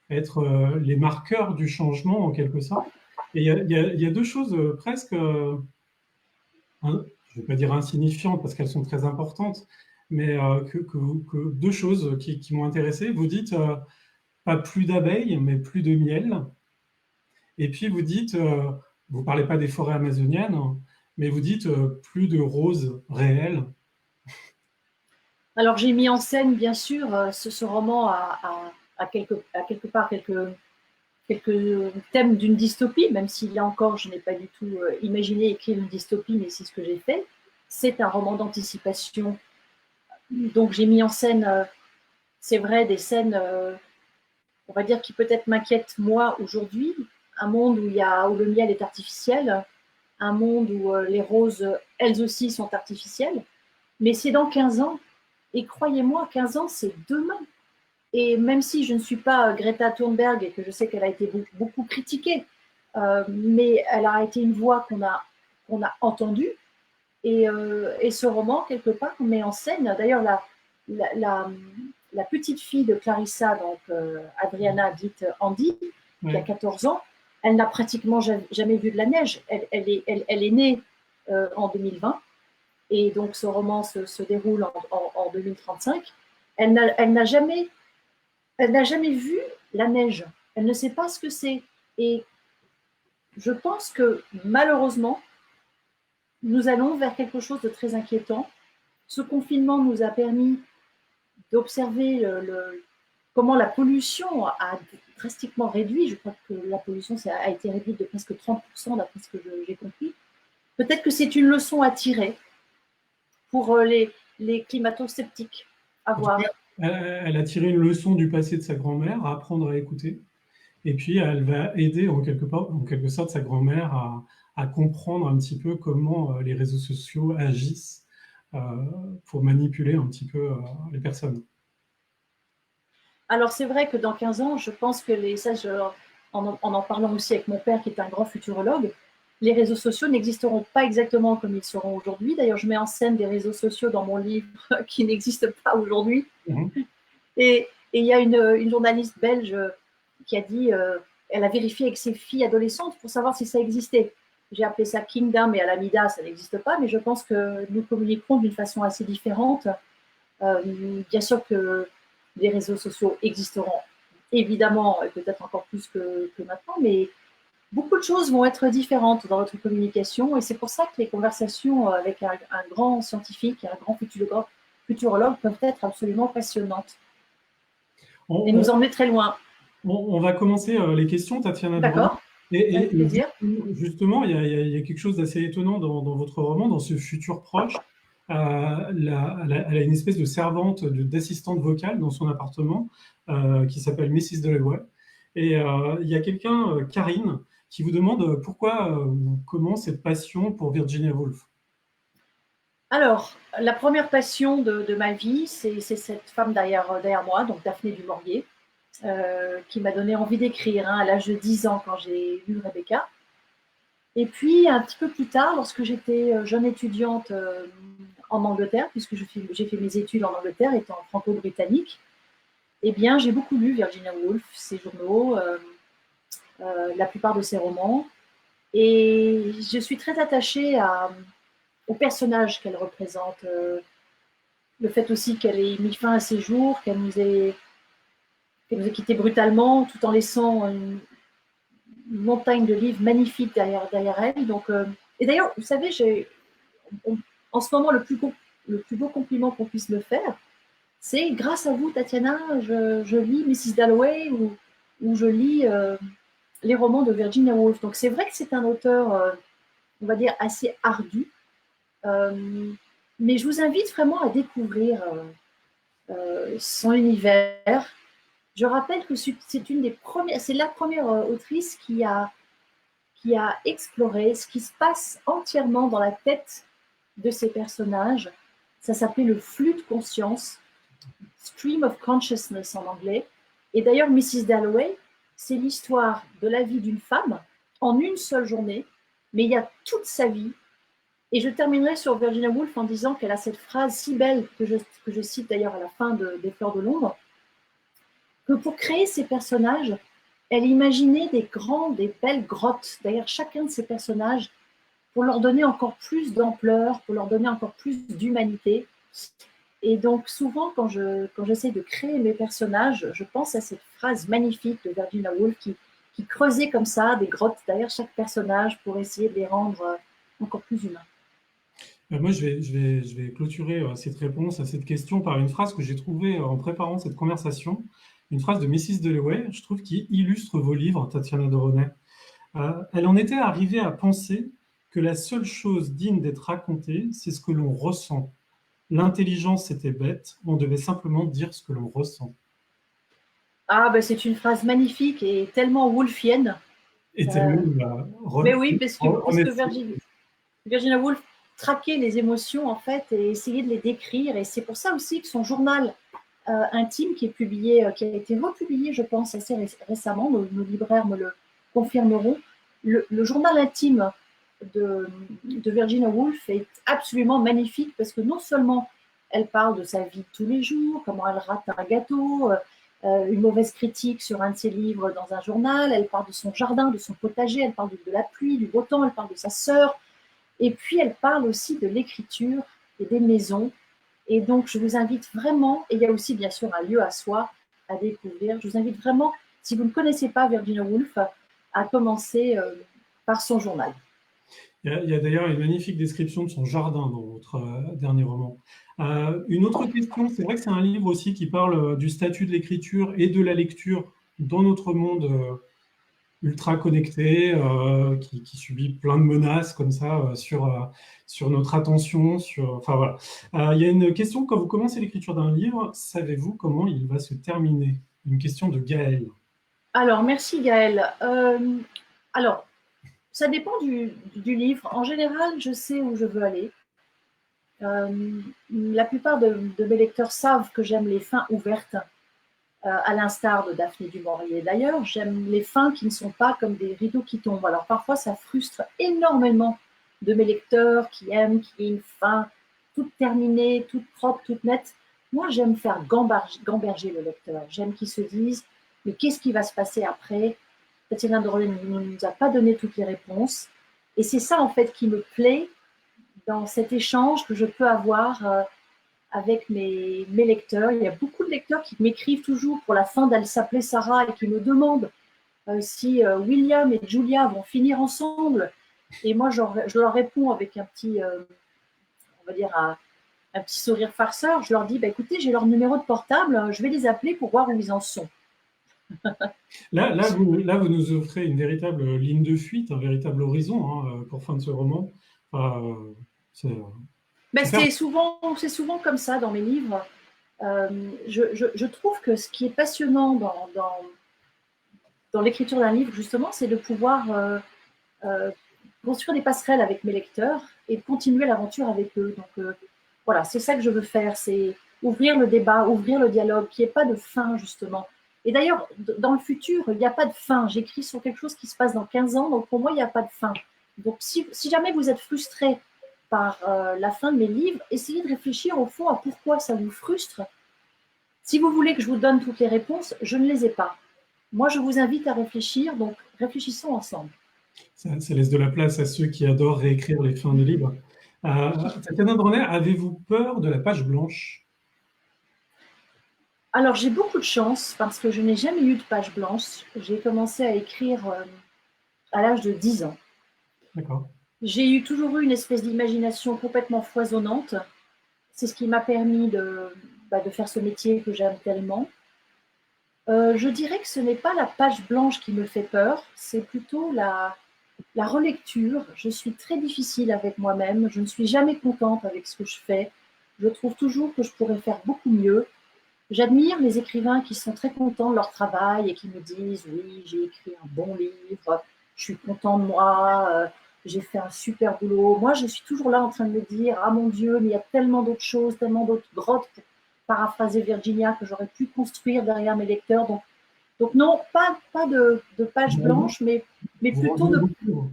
être les marqueurs du changement en quelque sorte. Et il y a deux choses presque, je ne vais pas dire insignifiantes parce qu'elles sont très importantes, mais que deux choses qui m'ont intéressé. Vous dites pas plus d'abeilles, mais plus de miel. Et puis vous dites, vous ne parlez pas des forêts amazoniennes, mais vous dites plus de roses réelles. Alors j'ai mis en scène, bien sûr, ce roman à quelque part quelques thèmes d'une dystopie, même si là encore je n'ai pas du tout imaginé écrire une dystopie, mais c'est ce que j'ai fait. C'est un roman d'anticipation. Donc j'ai mis en scène, c'est vrai, des scènes, on va dire, qui peut-être m'inquiètent moi aujourd'hui. Un monde où le miel est artificiel, un monde où les roses, elles aussi, sont artificielles. Mais c'est dans 15 ans. Et croyez-moi, 15 ans, c'est demain. Et même si je ne suis pas Greta Thunberg et que je sais qu'elle a été beaucoup critiquée, mais elle a été une voix qu'on a entendue. Et ce roman, quelque part, met en scène, d'ailleurs, la petite fille de Clarissa, donc Adriana, dite Andy, qui a 14 ans, elle n'a pratiquement jamais vu de la neige. Elle est née en 2020. Et donc, ce roman se déroule en 2035. Elle n'a jamais vu la neige. Elle ne sait pas ce que c'est. Et je pense que, malheureusement, nous allons vers quelque chose de très inquiétant. Ce confinement nous a permis d'observer comment la pollution a drastiquement réduit. Je crois que la pollution a été réduite de presque 30%, d'après ce que j'ai compris. Peut-être que c'est une leçon à tirer pour les climato-sceptiques à voir. Elle a tiré une leçon du passé de sa grand-mère, à apprendre à écouter. Et puis, elle va aider en quelque sorte sa grand-mère à comprendre un petit peu comment les réseaux sociaux agissent pour manipuler un petit peu les personnes. Alors, c'est vrai que dans 15 ans, je pense que en parlant aussi avec mon père, qui est un grand futurologue, les réseaux sociaux n'existeront pas exactement comme ils seront aujourd'hui. D'ailleurs, je mets en scène des réseaux sociaux dans mon livre qui n'existent pas aujourd'hui. Mmh. Et il y a une journaliste belge qui a dit, elle a vérifié avec ses filles adolescentes pour savoir si ça existait. J'ai appelé ça Kingdom et Alameda, ça n'existe pas, mais je pense que nous communiquerons d'une façon assez différente. Bien sûr que les réseaux sociaux existeront évidemment, et peut-être encore plus que maintenant, mais beaucoup de choses vont être différentes dans notre communication et c'est pour ça que les conversations avec un grand scientifique et un grand futurologue peuvent être absolument passionnantes et nous emmener très loin. On va commencer les questions, Tatiana de René. D'accord, avec plaisir. Justement, il y a quelque chose d'assez étonnant dans votre roman, dans ce futur proche. Elle a une espèce de servante, d'assistante vocale dans son appartement qui s'appelle Mrs. Dalloway. Et il y a quelqu'un, Karine, qui vous demande pourquoi ou comment cette passion pour Virginia Woolf. Alors, la première passion de ma vie, c'est cette femme derrière moi, donc Daphné du Maurier, qui m'a donné envie d'écrire à l'âge de 10 ans quand j'ai lu Rebecca. Et puis, un petit peu plus tard, lorsque j'étais jeune étudiante en Angleterre, puisque j'ai fait mes études en Angleterre, étant franco-britannique, eh bien, j'ai beaucoup lu Virginia Woolf, ses journaux, la plupart de ses romans. Et je suis très attachée au personnage qu'elle représente. Le fait aussi qu'elle ait mis fin à ses jours, qu'elle nous ait quittés brutalement, tout en laissant une montagne de livres magnifiques derrière elle. Donc, et d'ailleurs, vous savez, en ce moment, le plus beau compliment qu'on puisse me faire, c'est grâce à vous, Tatiana, je lis Mrs. Dalloway ou je lis les romans de Virginia Woolf. Donc c'est vrai que c'est un auteur, on va dire, assez ardu, mais je vous invite vraiment à découvrir son univers. Je rappelle que c'est la première autrice qui a exploré ce qui se passe entièrement dans la tête de ses personnages. Ça s'appelait le flux de conscience, Stream of Consciousness en anglais. Et d'ailleurs, Mrs. Dalloway, c'est l'histoire de la vie d'une femme en une seule journée, mais il y a toute sa vie. Et je terminerai sur Virginia Woolf en disant qu'elle a cette phrase si belle que je cite d'ailleurs à la fin des Fleurs de l'ombre, que pour créer ces personnages, elle imaginait des belles grottes derrière chacun de ces personnages pour leur donner encore plus d'ampleur, pour leur donner encore plus d'humanité. Et donc souvent, quand j'essaie de créer mes personnages, je pense à cette phrase magnifique de Virginia Woolf qui creusait comme ça des grottes derrière chaque personnage pour essayer de les rendre encore plus humains. Moi, je vais clôturer cette réponse à cette question par une phrase que j'ai trouvée en préparant cette conversation, une phrase de Mrs. Dalloway, je trouve, qui illustre vos livres, Tatiana de René. Elle en était arrivée à penser que la seule chose digne d'être racontée, c'est ce que l'on ressent. L'intelligence était bête, on devait simplement dire ce que l'on ressent. Ah, ben c'est une phrase magnifique et tellement woolfienne. Et tellement, Mais oui, parce que Virginia Woolf traquait les émotions en fait et essayait de les décrire. Et c'est pour ça aussi que son journal intime qui est publié, qui a été republié, je pense, assez récemment, nos libraires me le confirmeront. Le journal intime de Virginia Woolf est absolument magnifique parce que non seulement elle parle de sa vie de tous les jours, comment elle rate un gâteau, une mauvaise critique sur un de ses livres dans un journal, elle parle de son jardin, de son potager, elle parle de la pluie, du beau temps, elle parle de sa sœur, et puis elle parle aussi de l'écriture et des maisons. Et donc je vous invite vraiment, et il y a aussi bien sûr un lieu à soi à découvrir, je vous invite vraiment, si vous ne connaissez pas Virginia Woolf, à commencer par son journal. Il y a d'ailleurs une magnifique description de son jardin dans votre dernier roman. Une autre question, c'est vrai que c'est un livre aussi qui parle du statut de l'écriture et de la lecture dans notre monde ultra connecté, qui subit plein de menaces comme ça sur notre attention. Enfin voilà. Il y a une question, quand vous commencez l'écriture d'un livre, savez-vous comment il va se terminer? Une question de Gaël. Alors, merci Gaëlle. Alors, ça dépend du livre. En général, je sais où je veux aller. La plupart de mes lecteurs savent que j'aime les fins ouvertes, à l'instar de Daphné du Maurier. D'ailleurs, j'aime les fins qui ne sont pas comme des rideaux qui tombent. Alors parfois, ça frustre énormément de mes lecteurs qui aiment qu'il y ait une fin toute terminée, toute propre, toute nette. Moi, j'aime faire gamberger le lecteur. J'aime qu'il se dise, mais qu'est-ce qui va se passer après? Tatiana de René ne nous a pas donné toutes les réponses. Et c'est ça, en fait, qui me plaît dans cet échange que je peux avoir avec mes lecteurs. Il y a beaucoup de lecteurs qui m'écrivent toujours pour la fin d'Elle s'appelait Sarah et qui me demandent si William et Julia vont finir ensemble. Et moi, je leur réponds avec un petit, on va dire, un petit sourire farceur. Je leur dis, bah, écoutez, j'ai leur numéro de portable, je vais les appeler pour voir où ils en sont. Là, vous nous offrez une véritable ligne de fuite, un véritable horizon pour fin de ce roman. C'est Ben, super. c'est souvent comme ça dans mes livres. Je trouve que ce qui est passionnant dans l'écriture d'un livre, justement, c'est de pouvoir construire des passerelles avec mes lecteurs et de continuer l'aventure avec eux. Donc voilà, c'est ça que je veux faire, c'est ouvrir le débat, ouvrir le dialogue, qu'il n'y ait pas de fin, justement. Et d'ailleurs, dans le futur, il n'y a pas de fin. J'écris sur quelque chose qui se passe dans 15 ans, donc pour moi, il n'y a pas de fin. Donc si jamais vous êtes frustré par la fin de mes livres, essayez de réfléchir au fond à pourquoi ça vous frustre. Si vous voulez que je vous donne toutes les réponses, je ne les ai pas. Moi, je vous invite à réfléchir, donc réfléchissons ensemble. Ça laisse de la place à ceux qui adorent réécrire les fins de livres. Tatiana Dronet, avez-vous peur de la page blanche? Alors, j'ai beaucoup de chance parce que je n'ai jamais eu de page blanche. J'ai commencé à écrire à l'âge de 10 ans. D'accord. J'ai toujours eu une espèce d'imagination complètement foisonnante. C'est ce qui m'a permis de faire ce métier que j'aime tellement. Je dirais que ce n'est pas la page blanche qui me fait peur, c'est plutôt la relecture. Je suis très difficile avec moi-même. Je ne suis jamais contente avec ce que je fais. Je trouve toujours que je pourrais faire beaucoup mieux. J'admire les écrivains qui sont très contents de leur travail et qui me disent oui, j'ai écrit un bon livre, je suis content de moi, j'ai fait un super boulot. Moi, je suis toujours là en train de me dire ah mon Dieu, mais il y a tellement d'autres choses, tellement d'autres grottes, pour paraphraser Virginia, que j'aurais pu construire derrière mes lecteurs. Donc non, pas de page Vous, blanche, mais vous plutôt revenez beaucoup.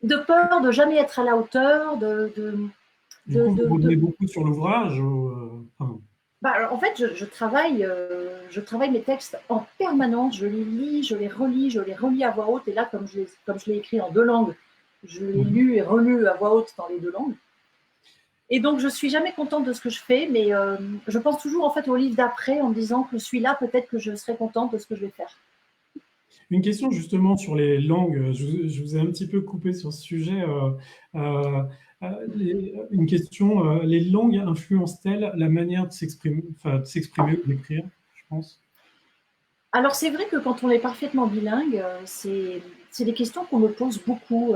de peur de jamais être à la hauteur, Du coup, vous revenez de beaucoup sur l'ouvrage bah, en fait, je travaille mes textes en permanence. Je les lis, je les relis à voix haute. Et là, comme je l'ai écrit en deux langues, je l'ai lu et relu à voix haute dans les deux langues. Et donc, je suis jamais contente de ce que je fais, mais je pense toujours en fait au livre d'après en me disant que celui-là, peut-être que je serai contente de ce que je vais faire. Une question justement sur les langues. Je vous ai un petit peu coupé sur ce sujet. Une question, les langues influencent-elles la manière de s'exprimer ou d'écrire, je pense? Alors, c'est vrai que quand on est parfaitement bilingue, c'est des questions qu'on me pose beaucoup.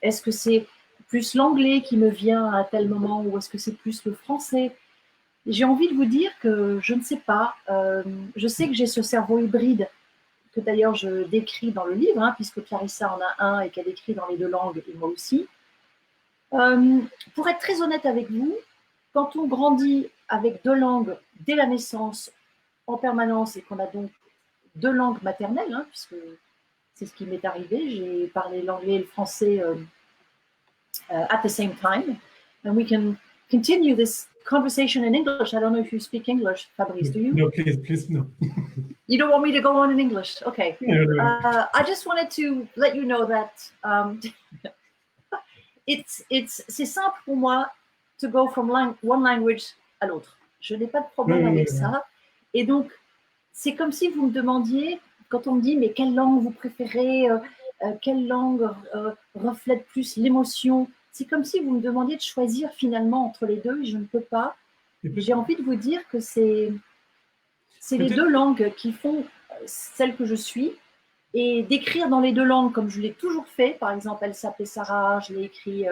Est-ce que c'est plus l'anglais qui me vient à tel moment ou est-ce que c'est plus le français? J'ai envie de vous dire que je ne sais pas. Je sais que j'ai ce cerveau hybride que d'ailleurs je décris dans le livre, hein, puisque Clarissa en a un et qu'elle écrit dans les deux langues et moi aussi. Euh, pour être très honnête avec vous, quand on grandit avec deux langues dès la naissance en permanence et qu'on a donc deux langues maternelles, hein, puisque c'est ce qui m'est arrivé, j'ai parlé l'anglais et le français at the same time, and we can continue this conversation in English. I don't know if you speak English, Fabrice, do you? No, please, no. You don't want me to go on in English? Okay. No, no. I just wanted to let you know that c'est simple pour moi to go from one language à l'autre. Je n'ai pas de problème avec ça. Et donc, c'est comme si vous me demandiez, quand on me dit, mais quelle langue vous préférez, quelle langue reflète plus l'émotion, c'est comme si vous me demandiez de choisir finalement entre les deux, et je ne peux pas. J'ai envie de vous dire que c'est les deux langues qui font celle que je suis, et d'écrire dans les deux langues comme je l'ai toujours fait. Par exemple, Elle s'appelait Sarah, je l'ai écrit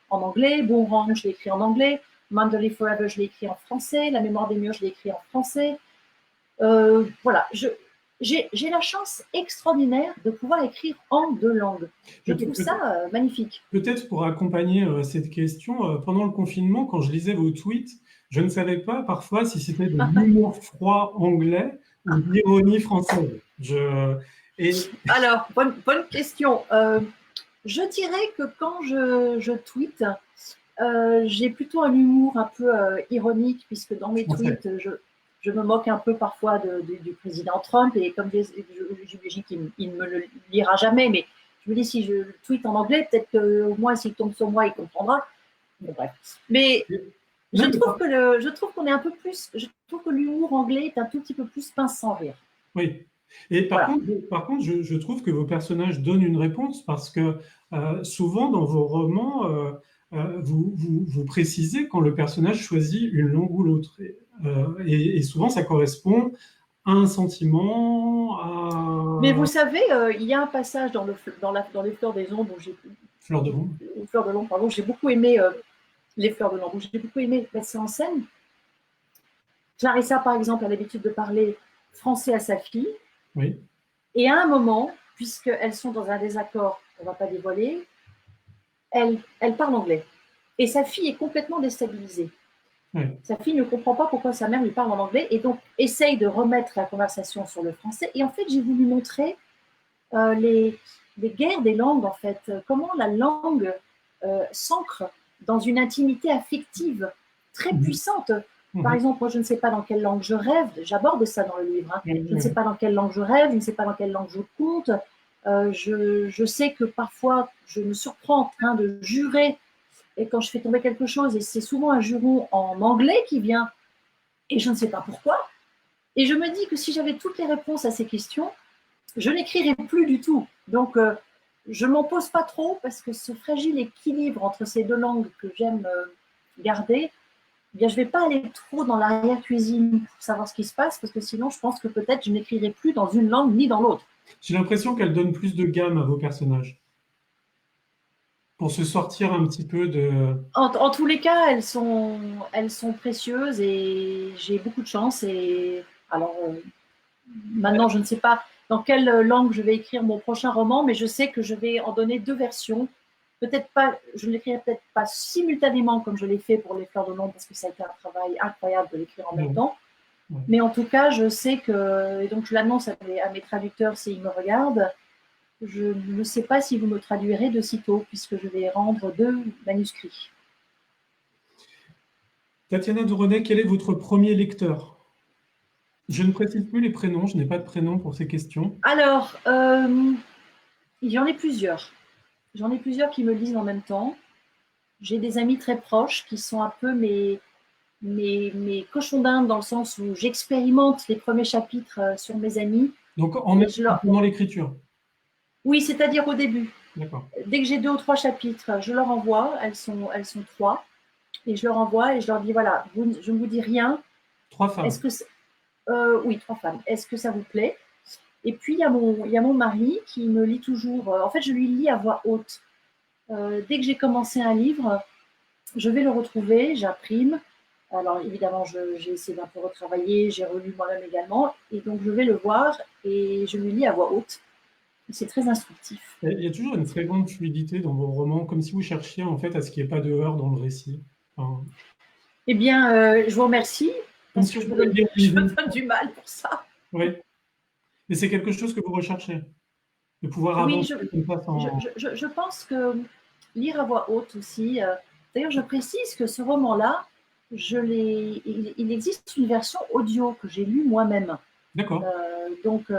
en anglais, Boomerang, je l'ai écrit en anglais, Mandely Forever, je l'ai écrit en français, La mémoire des murs, je l'ai écrit en français. Voilà, j'ai la chance extraordinaire de pouvoir écrire en deux langues. Je trouve ça magnifique. Peut-être pour accompagner cette question, pendant le confinement, quand je lisais vos tweets, je ne savais pas parfois si c'était de l'humour froid anglais ou de l'ironie française. Alors, bonne question. Je dirais que quand je tweete, j'ai plutôt un humour un peu ironique, puisque dans mes tweets, je me moque un peu parfois du président Trump, et comme j'imagine qu'il ne me le lira jamais, mais je me dis, si je tweete en anglais, peut-être qu'au moins s'il tombe sur moi, il comprendra. Bon, bref. Mais je trouve qu'on est un peu plus, je trouve que l'humour anglais est un tout petit peu plus pince sans rire. Oui. Et par contre, je trouve que vos personnages donnent une réponse, parce que souvent dans vos romans, vous précisez quand le personnage choisit une langue ou l'autre. Et souvent, ça correspond un sentiment, à Mais vous savez, il y a un passage dans les Fleurs des Ombres où fleur de l'ombre. Fleurs de l'ombre, pardon, j'ai beaucoup aimé les Fleurs de l'ombre, où j'ai beaucoup aimé mettre ça en scène. Clarissa, par exemple, a l'habitude de parler français à sa fille. Oui. Et à un moment, puisqu'elles sont dans un désaccord, on ne va pas dévoiler, elle parle anglais. Et sa fille est complètement déstabilisée. Oui. Sa fille ne comprend pas pourquoi sa mère lui parle en anglais et donc essaye de remettre la conversation sur le français. Et en fait, j'ai voulu montrer les guerres des langues, en fait, comment la langue s'ancre dans une intimité affective très puissante. Par exemple, moi, je ne sais pas dans quelle langue je rêve, j'aborde ça dans le livre, hein. Je ne sais pas dans quelle langue je rêve, je ne sais pas dans quelle langue je compte. Je sais que parfois, je me surprends en train de jurer et quand je fais tomber quelque chose, et c'est souvent un juron en anglais qui vient, et je ne sais pas pourquoi. Et je me dis que si j'avais toutes les réponses à ces questions, je n'écrirais plus du tout. Donc, je ne m'en pose pas trop parce que ce fragile équilibre entre ces deux langues que j'aime garder, eh bien, je ne vais pas aller trop dans l'arrière-cuisine pour savoir ce qui se passe parce que sinon, je pense que peut-être je n'écrirai plus dans une langue ni dans l'autre. J'ai l'impression qu'elle donne plus de gamme à vos personnages. Pour se sortir un petit peu de... En tous les cas, elles sont précieuses et j'ai beaucoup de chance. Et alors, maintenant, je ne sais pas dans quelle langue je vais écrire mon prochain roman, mais je sais que je vais en donner deux versions. Peut-être pas, je ne l'écrirai peut-être pas simultanément comme je l'ai fait pour Les Fleurs de l'Ombre, parce que ça a été un travail incroyable de l'écrire en même temps. Mais en tout cas, je sais que, et donc je l'annonce à mes traducteurs s'ils me regardent, je ne sais pas si vous me traduirez de sitôt, puisque je vais rendre deux manuscrits. Tatiana de René, quel est votre premier lecteur? Je ne précise plus les prénoms, je n'ai pas de prénom pour ces questions. Alors, j'en ai plusieurs. J'en ai plusieurs qui me lisent en même temps. J'ai des amis très proches qui sont un peu mes cochons d'Inde dans le sens où j'expérimente les premiers chapitres sur mes amis. Donc, en même temps, pendant l'écriture. Oui, c'est-à-dire au début. D'accord. Dès que j'ai 2 ou 3 chapitres, je leur envoie. Elles sont 3. Et je leur envoie et je leur dis, voilà, je ne vous dis rien. 3 femmes. Oui, 3 femmes. Est-ce que ça vous plaît? Et puis, il y a mon mari qui me lit toujours. En fait, je lui lis à voix haute. Dès que j'ai commencé un livre, je vais le retrouver, j'imprime. Alors, évidemment, j'ai essayé d'un peu retravailler, j'ai relu moi-même également. Et donc, je vais le voir et je lui lis à voix haute. C'est très instructif. Il y a toujours une très grande fluidité dans vos romans, comme si vous cherchiez en fait à ce qu'il n'y ait pas de heurts dans le récit. Enfin... Eh bien, je vous remercie, parce que je me donne du mal pour ça. Oui. Et c'est quelque chose que vous recherchez, de pouvoir avancer comme ça sans... Je pense que lire à voix haute aussi. D'ailleurs, je précise que ce roman-là, il existe une version audio que j'ai lue moi-même. D'accord. Donc,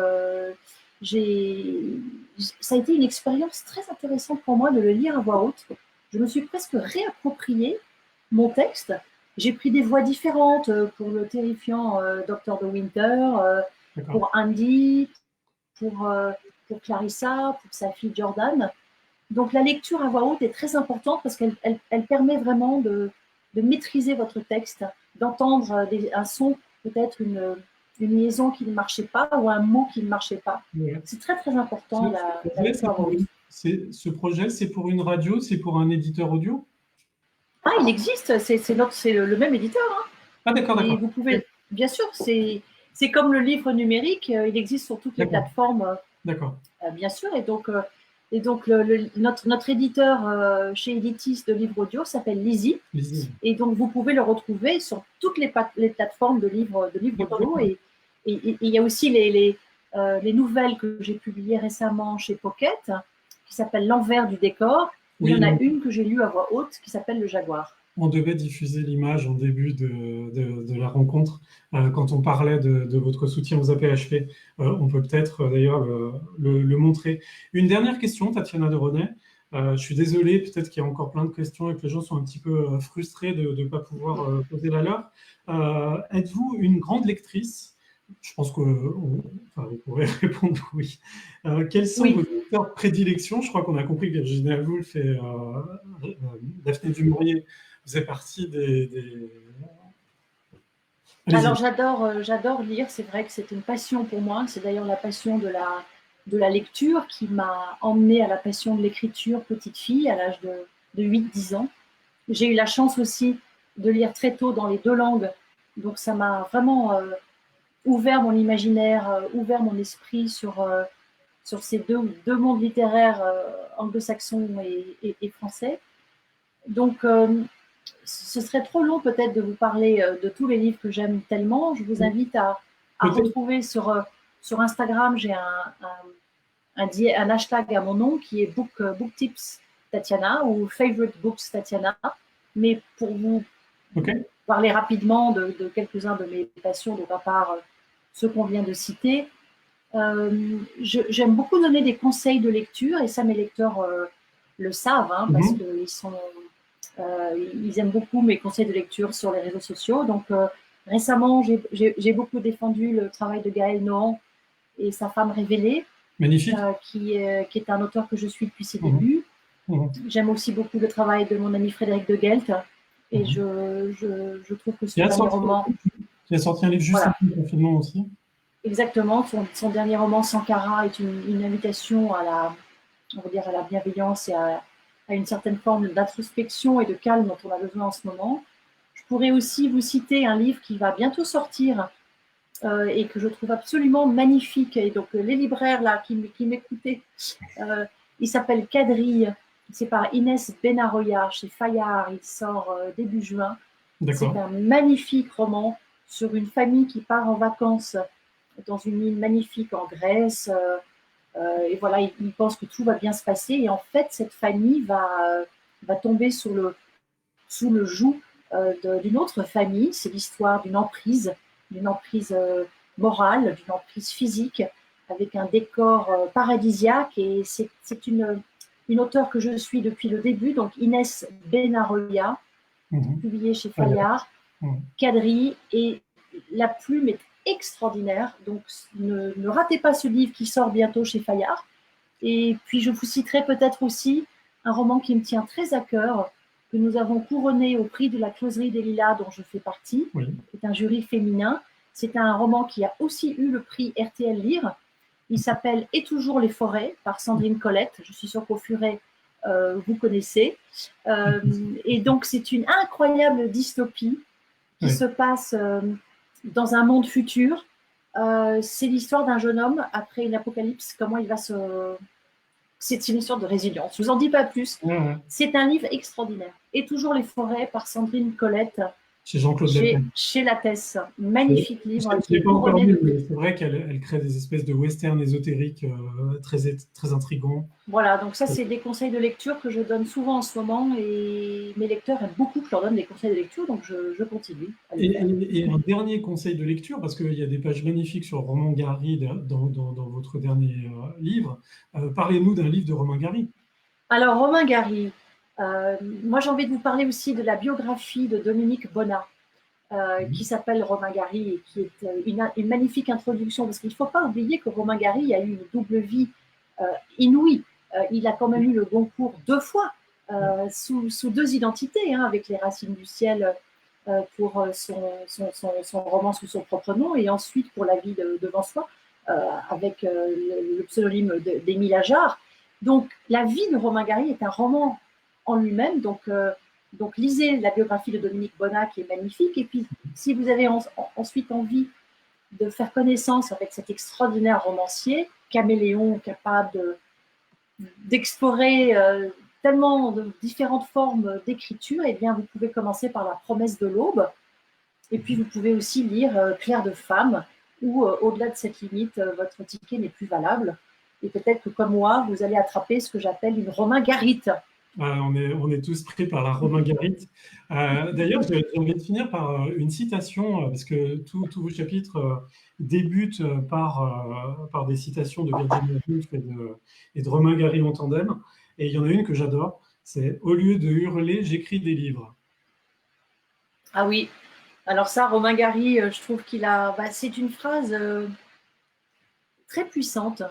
ça a été une expérience très intéressante pour moi de le lire à voix haute. Je me suis presque réapproprié mon texte. J'ai pris des voix différentes pour le terrifiant Docteur de Winter, pour Andy, pour Clarissa, pour sa fille Jordan. Donc la lecture à voix haute est très importante parce qu'elle permet vraiment de maîtriser votre texte, d'entendre un son, peut-être une liaison qui ne marchait pas ou un mot qui ne marchait pas. Ouais. C'est très très important la lecture à voix haute. Ce projet, c'est pour une radio, c'est pour un éditeur audio? Ah, il existe, c'est le même éditeur. Hein. Ah d'accord, d'accord. Vous pouvez, bien sûr, c'est comme le livre numérique, il existe sur toutes les plateformes. D'accord. Bien sûr, et donc notre éditeur chez Editis de livres audio s'appelle Lizzy. Et donc vous pouvez le retrouver sur toutes les plateformes de livres audio. Et il y a aussi les nouvelles que j'ai publiées récemment chez Pocket, qui s'appellent L'envers du décor. Il y en a une que j'ai lue à voix haute qui s'appelle Le Jaguar. On devait diffuser l'image en début de la rencontre. Quand on parlait de votre soutien aux APHP, on peut peut-être d'ailleurs le montrer. Une dernière question, Tatiana de René. Je suis désolé, peut-être qu'il y a encore plein de questions et que les gens sont un petit peu frustrés de ne pas pouvoir poser la leur. Êtes-vous une grande lectrice? Je pense que vous pourrez répondre oui. Quels sont vos auteurs de prédilection? Je crois qu'on a compris que Virginia Woolf et Daphné du Maurier faisaient partie Allez-y. Alors j'adore lire, c'est vrai que c'est une passion pour moi, c'est d'ailleurs la passion de la lecture qui m'a emmenée à la passion de l'écriture petite fille à l'âge de 8-10 ans. J'ai eu la chance aussi de lire très tôt dans les deux langues, donc ça m'a vraiment ouvert mon imaginaire, ouvert mon esprit sur ces deux mondes littéraires anglo-saxons et français. Donc ce serait trop long peut-être de vous parler de tous les livres que j'aime tellement. Je vous invite à Peut-être, retrouver sur Instagram, j'ai un hashtag à mon nom qui est Book Tips Tatiana ou Favorite Books Tatiana. Mais pour vous ok. parler rapidement de quelques-uns de mes passions, donc à part ceux qu'on vient de citer, j'aime beaucoup donner des conseils de lecture et ça mes lecteurs le savent hein, parce Mhm. qu'ils aiment beaucoup mes conseils de lecture sur les réseaux sociaux. Donc récemment, j'ai beaucoup défendu le travail de Gaël Nohan et sa femme révélée, Magnifique. qui est un auteur que je suis depuis ses Mhm. débuts. Mhm. J'aime aussi beaucoup le travail de mon ami Frédéric de Gelt et Mhm. je trouve que Qui son a dernier sorti, roman, qui a sorti un livre juste voilà, après le confinement aussi. exactement, son dernier roman Sankara est une invitation on va dire, à la bienveillance et à une certaine forme d'introspection et de calme dont on a besoin en ce moment. Je pourrais aussi vous citer un livre qui va bientôt sortir et que je trouve absolument magnifique. Et donc, les libraires là, qui m'écoutaient, euh, il s'appelle Quadrille. C'est par Inès Benaroya chez Fayard. Il sort début juin. C'est D'accord. un magnifique roman sur une famille qui part en vacances dans une île magnifique en Grèce. Et voilà, il pense que tout va bien se passer. Et en fait, cette famille va tomber sous le joug d'une autre famille. C'est l'histoire d'une emprise morale, d'une emprise physique, avec un décor paradisiaque. Et c'est une auteure que je suis depuis le début, donc Inès Benaroya, Mhm. publiée chez Ah, yeah. Fayard, Mhm. Quadrille, et la plume est extraordinaire. Donc ne ratez pas ce livre qui sort bientôt chez Fayard. Et puis je vous citerai peut-être aussi un roman qui me tient très à cœur, que nous avons couronné au prix de la Closerie des Lilas, dont je fais partie, Oui. qui est un jury féminin. C'est un roman qui a aussi eu le prix RTL Lire. Il s'appelle Et toujours les forêts par Sandrine Colette. Je suis sûre qu'au furet, vous connaissez. Euh, et donc c'est une incroyable dystopie qui Oui. se passe dans un monde futur. C'est l'histoire d'un jeune homme après une apocalypse, comment il va se c'est une histoire de résilience. Je vous en dis pas plus. Ouais, ouais. C'est un livre extraordinaire. Et toujours les forêts par Sandrine Colette Chez Jean-Claude Lattès. chez Lattès. Je Magnifique livre ne qui l'ai est pas encore couronné lu, depuis. mais c'est vrai qu'elle crée des espèces de westerns ésotériques très intrigants. Voilà, donc ça c'est des conseils de lecture que je donne souvent en ce moment et mes lecteurs aiment beaucoup que je leur donne des conseils de lecture, donc je continue à le faire. Et un dernier conseil de lecture, parce qu'il y a des pages magnifiques sur Romain Gary dans votre dernier livre. Parlez-nous d'un livre de Romain Gary. Alors Romain Gary, moi j'ai envie de vous parler aussi de la biographie de Dominique Bonnat. Qui s'appelle Romain Gary et qui est une magnifique introduction parce qu'il ne faut pas oublier que Romain Gary a eu une double vie inouïe. Il a quand même eu le Goncourt 2 fois sous deux identités, hein, avec Les Racines du ciel pour son roman sous son propre nom et ensuite pour La vie devant soi avec le pseudonyme d'Émile Ajar. Donc la vie de Romain Gary est un roman en lui-même, donc lisez la biographie de Dominique Bonnat qui est magnifique. Et puis, si vous avez ensuite envie de faire connaissance avec cet extraordinaire romancier, caméléon, capable d'explorer tellement de différentes formes d'écriture, eh bien, vous pouvez commencer par La promesse de l'aube. Et puis, vous pouvez aussi lire Clair de femme, où, au-delà de cette limite, votre ticket n'est plus valable. Et peut-être que, comme moi, vous allez attraper ce que j'appelle une Romain Garite. On est tous pris par la Romain Gary. D'ailleurs, j'ai envie de finir par une citation, parce que tous vos chapitres débutent par des citations de Virginia Woolf et de Romain Gary en tandem. Et il y en a une que j'adore, c'est «Au lieu de hurler, j'écris des livres». Ah oui, alors ça, Romain Gary, je trouve qu'il a... Bah, c'est une phrase très puissante.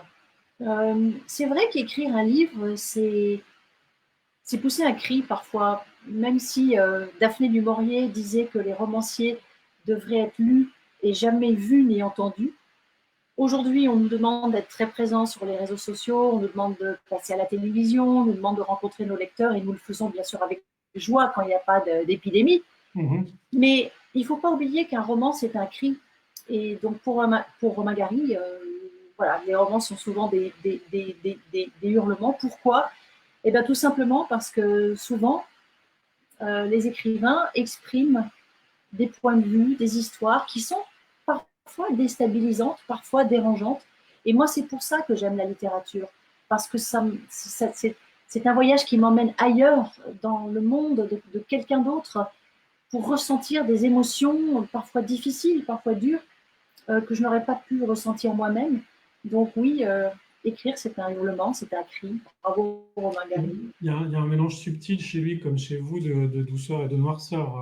C'est vrai qu'écrire un livre, c'est pousser un cri parfois, même si Daphné du Maurier disait que les romanciers devrait être lu et jamais vu ni entendu. Aujourd'hui, on nous demande d'être très présents sur les réseaux sociaux, on nous demande de passer à la télévision, on nous demande de rencontrer nos lecteurs et nous le faisons bien sûr avec joie quand il n'y a pas d'épidémie. Mais il ne faut pas oublier qu'un roman, c'est un cri. Et donc pour Romain Gary, voilà, les romans sont souvent des hurlements. Pourquoi? Eh bien, tout simplement parce que souvent, les écrivains expriment des points de vue, des histoires qui sont parfois déstabilisantes, parfois dérangeantes. Et moi, c'est pour ça que j'aime la littérature, parce que c'est un voyage qui m'emmène ailleurs, dans le monde de quelqu'un d'autre, pour ressentir des émotions parfois difficiles, parfois dures, que je n'aurais pas pu ressentir moi-même. Donc oui, écrire, c'est un hurlement, c'est un cri. Bravo, Romain Gary. Il y a un mélange subtil chez lui, comme chez vous, de douceur et de noirceur.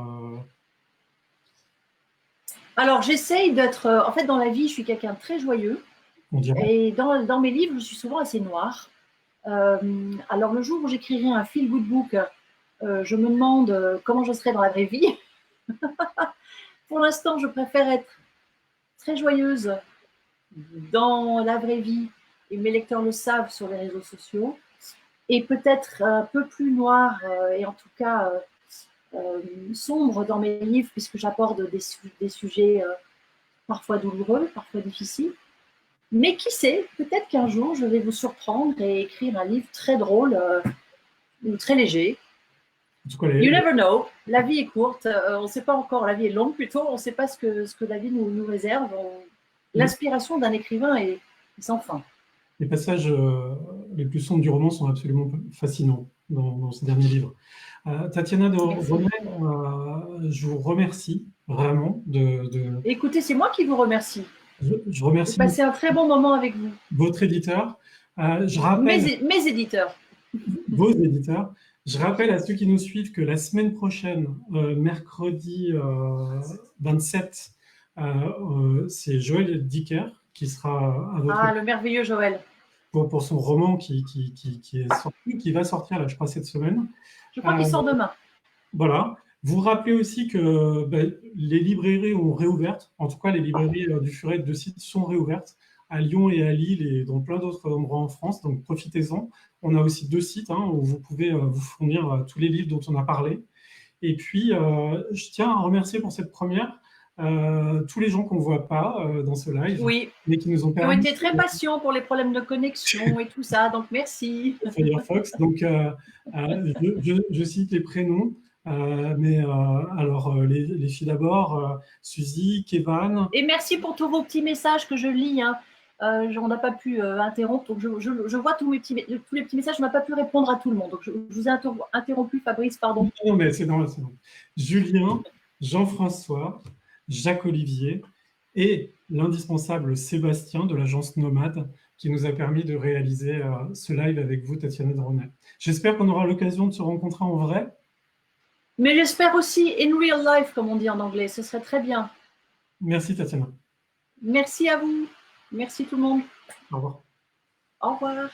Alors, j'essaye d'être... en fait, dans la vie, je suis quelqu'un de très joyeux. On dirait. Et dans mes livres, je suis souvent assez noire. Alors, le jour où j'écrirai un feel-good book, je me demande comment je serai dans la vraie vie. Pour l'instant, je préfère être très joyeuse dans la vraie vie, et mes lecteurs le savent sur les réseaux sociaux, et peut-être un peu plus noire, et en tout cas sombre dans mes livres, puisque j'aborde des sujets parfois douloureux, parfois difficiles. Mais qui sait, peut-être qu'un jour, je vais vous surprendre et écrire un livre très drôle ou très léger. You never know. La vie est courte. On ne sait pas encore. La vie est longue plutôt. On ne sait pas ce que la vie nous réserve. L'inspiration d'un écrivain est sans fin. Les passages les plus sombres du roman sont absolument fascinants dans ces derniers livres. Tatiana de René, je vous remercie vraiment Écoutez, c'est moi qui vous remercie. Je remercie. J'ai passé un très bon moment avec vous. Votre éditeur. Je rappelle, mes éditeurs. Vos éditeurs. Je rappelle à ceux qui nous suivent que la semaine prochaine, mercredi 27, c'est Joël Dicker qui sera à votre... Ah, le merveilleux Joël. Pour son roman qui est sorti, qui va sortir, là, je crois, cette semaine. Je crois qu'il sort demain. Voilà. Vous rappelez aussi que les librairies ont réouvert. En tout cas, les librairies du Furet de sites sont réouvertes à Lyon et à Lille et dans plein d'autres endroits en France. Donc, profitez-en. On a aussi 2 sites où vous pouvez vous fournir tous les livres dont on a parlé. Et puis, je tiens à remercier pour cette première tous les gens qu'on ne voit pas dans ce live, oui, mais qui nous ont permis... Ils ont été très patients pour les problèmes de connexion et tout ça, donc merci. Firefox. Donc, je cite les prénoms. Alors, les filles d'abord, Suzy, Kevan. Et merci pour tous vos petits messages que je lis. Hein. On n'a pas pu interrompre, donc je vois tous les petits messages, je n'ai pas pu répondre à tout le monde. Donc je vous ai interrompu, Fabrice, pardon. Non, mais c'est normal, c'est normal. Julien, Jean-François, Jacques-Olivier et l'indispensable Sébastien de l'agence Nomade qui nous a permis de réaliser ce live avec vous, Tatiana de René. J'espère qu'on aura l'occasion de se rencontrer en vrai. Mais j'espère aussi in real life, comme on dit en anglais. Ce serait très bien. Merci, Tatiana. Merci à vous. Merci tout le monde. Au revoir. Au revoir.